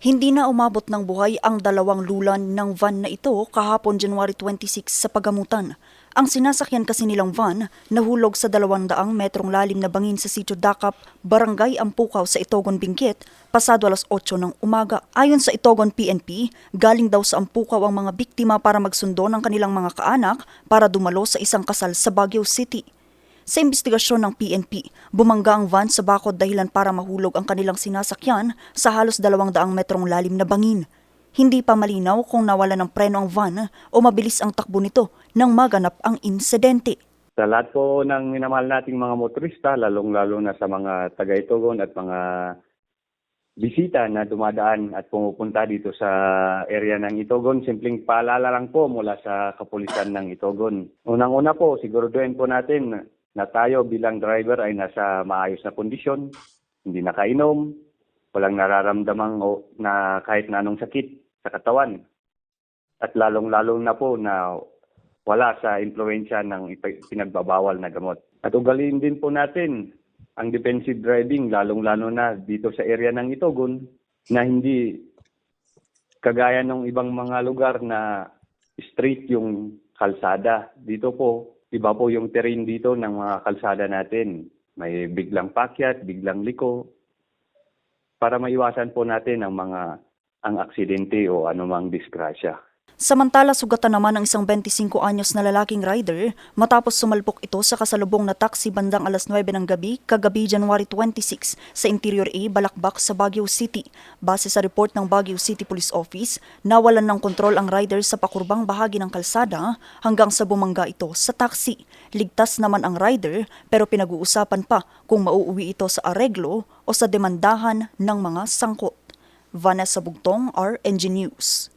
Hindi na umabot ng buhay ang dalawang lulan ng van na ito kahapon January 26 sa Pagamutan. Ang sinasakyan kasi nilang van nahulog sa 200 metrong lalim na bangin sa Sitio Dakap, Barangay Ampukaw sa Itogon, Benguet, pasado alas 8 ng umaga. Ayon sa Itogon PNP, galing daw sa Ampukaw ang mga biktima para magsundo ng kanilang mga kaanak para dumalo sa isang kasal sa Baguio City. Sa investigasyon ng PNP, bumangga ang van sa bakod dahilan para mahulog ang kanilang sinasakyan sa halos 200 metrong lalim na bangin. Hindi pa malinaw kung nawala ng preno ang van o mabilis ang takbo nito nang maganap ang insidente. Sa lahat po ng minamahal nating mga motorista, lalong-lalo na sa mga taga-Itogon at mga bisita na dumadaan at pumupunta dito sa area ng Itogon, simpleng paalala lang po mula sa kapulisan ng Itogon. Unang-una po, siguraduhin po natin na tayo bilang driver ay nasa maayos na kondisyon, hindi nakainom, walang nararamdamang na kahit na anong sakit sa katawan. At lalong-lalo na po na wala sa impluwensya ng pinagbabawal na gamot. At ugaliin din po natin ang defensive driving, lalong-lalo na dito sa area ng Itogon, na hindi kagaya ng ibang mga lugar na straight yung kalsada. Dito po, iba po yung terrain dito ng mga kalsada natin. May biglang pakyat, biglang liko, para maiwasan po natin ang aksidente o anumang disgrasya. Samantala, sugatan naman ang isang 25 anyos na lalaking rider matapos sumalpok ito sa kasalubong na taxi bandang alas 9 ng gabi kagabi January 26 sa Interior A, Balakbak sa Baguio City. Base sa report ng Baguio City Police Office, nawalan ng kontrol ang rider sa pakurbang bahagi ng kalsada hanggang sa bumangga ito sa taxi. Ligtas naman ang rider pero pinag-uusapan pa kung mauuwi ito sa areglo o sa demandahan ng mga sangkot. Vanessa Bugtong, RNG News.